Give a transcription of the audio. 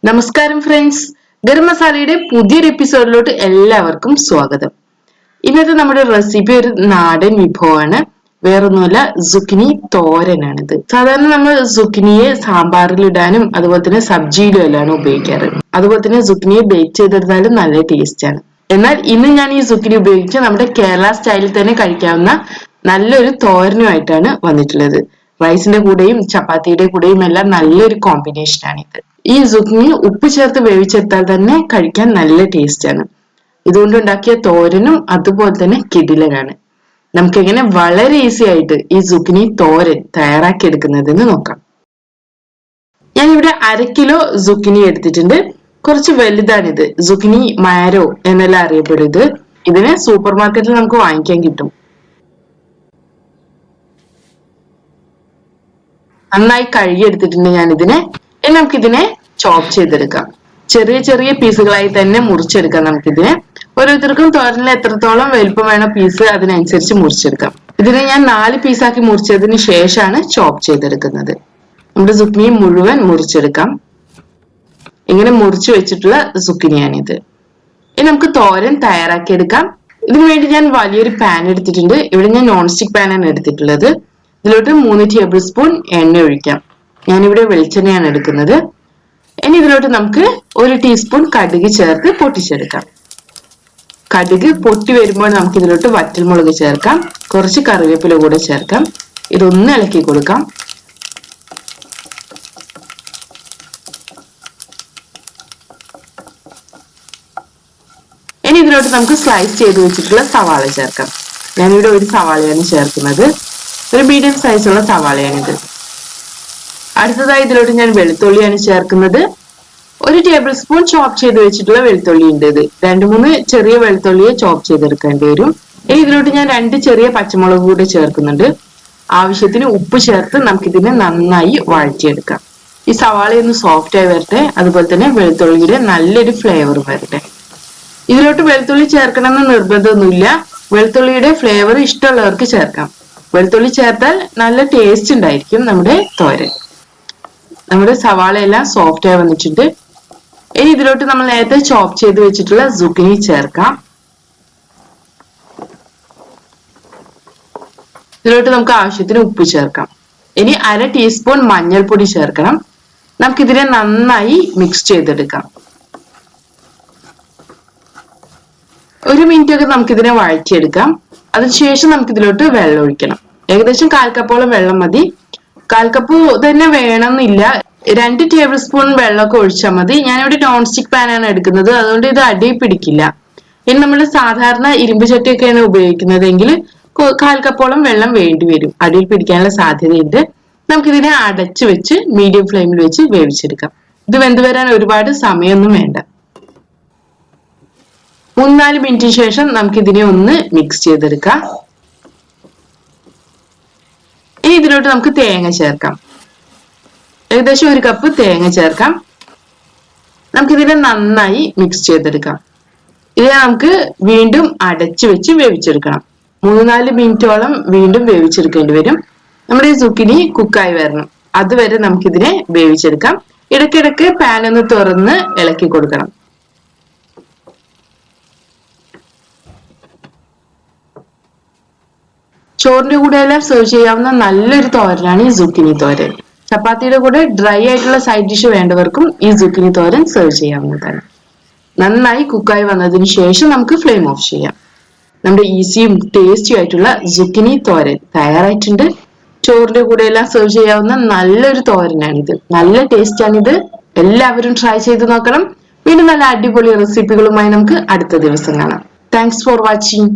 നമസ്കാരം ഫ്രണ്ട്സ്, ഗരം മസാലയുടെ പുതിയൊരു എപ്പിസോഡിലോട്ട് എല്ലാവർക്കും സ്വാഗതം. ഇന്നത്തെ നമ്മുടെ റെസിപ്പി ഒരു നാടൻ വിഭവമാണ്. വേറൊന്നുമല്ല, സുക്കിനി തോരനാണിത്. സാധാരണ നമ്മൾ സുക്കിനിയെ സാമ്പാറിലിടാനും അതുപോലെ തന്നെ സബ്ജിയിലും എല്ലാം ഉപയോഗിക്കാറ്. അതുപോലെ തന്നെ സുക്കിനിയെ ബേക്ക് ചെയ്തെടുത്താലും നല്ല ടേസ്റ്റ് ആണ്. എന്നാൽ ഇന്ന് ഞാൻ ഈ സുക്കിനി ഉപയോഗിച്ച് നമ്മുടെ കേരള സ്റ്റൈലിൽ തന്നെ കഴിക്കാവുന്ന നല്ലൊരു തോരനുമായിട്ടാണ് വന്നിട്ടുള്ളത്. റൈസിന്റെ കൂടെയും ചപ്പാത്തിയുടെ കൂടെയും എല്ലാം നല്ലൊരു കോമ്പിനേഷൻ ആണിത്. ഈ സുക്കിനി ഉപ്പ് ചേർത്ത് വേവിച്ചെടുത്താൽ തന്നെ കഴിക്കാൻ നല്ല ടേസ്റ്റ് ആണ്. ഇതുകൊണ്ട് ഉണ്ടാക്കിയ തോരനും അതുപോലെ തന്നെ കിടിലനാണ്. നമുക്ക് എങ്ങനെ വളരെ ഈസി ആയിട്ട് ഈ സുക്കിനി തോരൻ തയ്യാറാക്കി എടുക്കുന്നതെന്ന് നോക്കാം. ഞാൻ ഇവിടെ 1/2 കിലോ സുക്കിനി എടുത്തിട്ടുണ്ട്. കുറച്ച് വലുതാണിത്. സുക്കിനി മാരോ എന്നെല്ലാം അറിയപ്പെടുന്നത്. ഇതിന് സൂപ്പർ മാർക്കറ്റിൽ നമുക്ക് വാങ്ങിക്കാൻ കിട്ടും. നന്നായി കഴുകിയെടുത്തിട്ടുണ്ട് ഞാൻ ഇതിനെ. ഇനി നമുക്കിതിനെ ചോപ്പ് ചെയ്തെടുക്കാം. ചെറിയ ചെറിയ പീസുകളായി തന്നെ മുറിച്ചെടുക്കാം. നമുക്കിതിനെ ഓരോരുത്തർക്കും തോരനിൽ എത്രത്തോളം വലുപ്പം വേണോ പീസ് അതിനനുസരിച്ച് മുറിച്ചെടുക്കാം. ഇതിനെ ഞാൻ 4 പീസാക്കി മുറിച്ചതിന് ശേഷമാണ് ചോപ്പ് ചെയ്തെടുക്കുന്നത്. നമ്മുടെ സുക്കിനി മുഴുവൻ മുറിച്ചെടുക്കാം. ഇങ്ങനെ മുറിച്ചു വെച്ചിട്ടുള്ള സുക്കിനിയാണിത്. ഇനി നമുക്ക് തോരൻ തയ്യാറാക്കി എടുക്കാം. ഇതിനു വേണ്ടി ഞാൻ വലിയൊരു പാൻ എടുത്തിട്ടുണ്ട്. ഇവിടെ ഞാൻ നോൺ സ്റ്റിക് പാനാണ് എടുത്തിട്ടുള്ളത്. ഇതിലോട്ട് 3 ടേബിൾ സ്പൂൺ എണ്ണ ഒഴിക്കാം. ഞാനിവിടെ വെളിച്ചെണ്ണയാണ് എടുക്കുന്നത്. ഇനി ഇതിലോട്ട് നമുക്ക് 1 ടീസ്പൂൺ കടുക് ചേർത്ത് പൊട്ടിച്ചെടുക്കാം. കടുക് പൊട്ടി വരുമ്പോൾ നമുക്ക് ഇതിലോട്ട് വറ്റൽമുളക് ചേർക്കാം. കുറച്ച് കറിവേപ്പില കൂടെ ചേർക്കാം. ഇതൊന്ന് ഇളക്കി കൊടുക്കാം. ഇനി ഇതിലോട്ട് നമുക്ക് സ്ലൈസ് ചെയ്ത് വെച്ചിട്ടുള്ള സവാള ചേർക്കാം. ഞാനിവിടെ ഒരു സവാളയാണ് ചേർക്കുന്നത്. ഒരു മീഡിയം സൈസുള്ള സവാളയാണിത്. അടുത്തതായി ഇതിലോട്ട് ഞാൻ വെളുത്തുള്ളിയാണ് ചേർക്കുന്നത്. 1 ടേബിൾ സ്പൂൺ ചോപ്പ് ചെയ്ത് വെച്ചിട്ടുള്ള വെളുത്തുള്ളി ഉണ്ട്. ഇത് 2-3 ചെറിയ വെളുത്തുള്ളിയെ ചോപ്പ് ചെയ്തെടുക്കേണ്ടി വരും. ഇനി ഇതിലോട്ട് ഞാൻ 2 ചെറിയ പച്ചമുളക് കൂടെ ചേർക്കുന്നുണ്ട്. ആവശ്യത്തിന് ഉപ്പ് ചേർത്ത് നമുക്കിതിനെ നന്നായി വഴറ്റിയെടുക്കാം. ഈ സവാള ഒന്ന് സോഫ്റ്റ് ആയി വരട്ടെ. അതുപോലെ തന്നെ വെളുത്തുള്ളിയുടെ നല്ലൊരു ഫ്ലേവർ വരട്ടെ. ഇതിലോട്ട് വെളുത്തുള്ളി ചേർക്കണമെന്ന് നിർബന്ധമൊന്നുമില്ല. വെളുത്തുള്ളിയുടെ ഫ്ലേവർ ഇഷ്ടമുള്ളവർക്ക് ചേർക്കാം. വെളുത്തുള്ളി ചേർത്താൽ നല്ല ടേസ്റ്റ് ഉണ്ടായിരിക്കും നമ്മുടെ തോരൻ. നമ്മുടെ സവാള എല്ലാം സോഫ്റ്റ് ആയി വന്നിട്ടുണ്ട്. ഇനി ഇതിലോട്ട് നമ്മൾ നേരത്തെ ചോപ്പ് ചെയ്ത് വെച്ചിട്ടുള്ള സുക്കിനി ചേർക്കാം. ഇതിലോട്ട് നമുക്ക് ആവശ്യത്തിന് ഉപ്പ് ചേർക്കാം. ഇനി 1/2 ടീസ്പൂൺ മഞ്ഞൾപ്പൊടി ചേർക്കണം. നമുക്കിതിനെ നന്നായി മിക്സ് ചെയ്തെടുക്കാം. 1 മിനിറ്റ് ഒക്കെ നമുക്കിതിനെ വഴറ്റിയെടുക്കാം. അതിനുശേഷം നമുക്കിതിലോട്ട് വെള്ളം ഒഴിക്കണം. ഏകദേശം 1/4 കപ്പോളം വെള്ളം മതി. 1/4 കപ്പ് തന്നെ വേണമെന്നില്ല. 2 ടേബിൾ സ്പൂൺ വെള്ളമൊക്കെ ഒഴിച്ചാൽ മതി. ഞാനിവിടെ നോൺ സ്റ്റിക് പാനാണ് എടുക്കുന്നത്. അതുകൊണ്ട് ഇത് അടി പിടിക്കില്ല. ഇനി നമ്മൾ സാധാരണ ഇരുമ്പ് ചട്ടിയൊക്കെയാണ് ഉപയോഗിക്കുന്നതെങ്കിൽ 1/4 കപ്പോളം വെള്ളം വേണ്ടി വരും. അടിയിൽ പിടിക്കാനുള്ള സാധ്യതയുണ്ട്. നമുക്കിതിനെ അടച്ചു വെച്ച് മീഡിയം ഫ്ലെയിമിൽ വെച്ച് വേവിച്ചെടുക്കാം. ഇത് വെന്ത് വരാൻ ഒരുപാട് സമയമൊന്നും വേണ്ട. 3-4 മിനിറ്റിന് ശേഷം നമുക്കിതിനെ ഒന്ന് മിക്സ് ചെയ്തെടുക്കാം. ഇനി ഇതിലോട്ട് നമുക്ക് തേങ്ങ ചേർക്കാം. ഏകദേശം 1 കപ്പ് തേങ്ങ ചേർക്കാം. നമുക്കിതിനെ നന്നായി മിക്സ് ചെയ്തെടുക്കാം. ഇതിനെ നമുക്ക് വീണ്ടും അടച്ചു വെച്ച് വേവിച്ചെടുക്കണം. 3-4 മിനിറ്റോളം വീണ്ടും വേവിച്ചെടുക്കേണ്ടി വരും. നമ്മുടെ ഈ സുക്കിനി കുക്കായി വരണം. അതുവരെ നമുക്കിതിനെ വേവിച്ചെടുക്കാം. ഇടയ്ക്കിടയ്ക്ക് പാൻ ഒന്ന് തുറന്ന് ഇളക്കി കൊടുക്കണം. ചോറിന്റെ കൂടെ എല്ലാം സെർവ് ചെയ്യാവുന്ന നല്ലൊരു തോരനാണ് ഈ സുക്കിനി തോരൻ. ചപ്പാത്തിയുടെ കൂടെ ഡ്രൈ ആയിട്ടുള്ള സൈഡ് ഡിഷ് വേണ്ടവർക്കും ഈ സുക്കിനി തോരൻ സെർവ് ചെയ്യാവുന്നതാണ്. നന്നായി കുക്കായി വന്നതിന് ശേഷം നമുക്ക് ഫ്ലെയിം ഓഫ് ചെയ്യാം. നമ്മുടെ ഈസിയും ടേസ്റ്റിയും ആയിട്ടുള്ള സുക്കിനി തോരൻ തയ്യാറായിട്ടുണ്ട്. ചോറിന്റെ കൂടെ എല്ലാം സെർവ് ചെയ്യാവുന്ന നല്ലൊരു തോരനാണിത്. നല്ല ടേസ്റ്റ് ആണിത്. എല്ലാവരും ട്രൈ ചെയ്ത് നോക്കണം. വീണ്ടും നല്ല അടിപൊളി റെസിപ്പികളുമായി നമുക്ക് അടുത്ത ദിവസം കാണാം. Thanks for watching.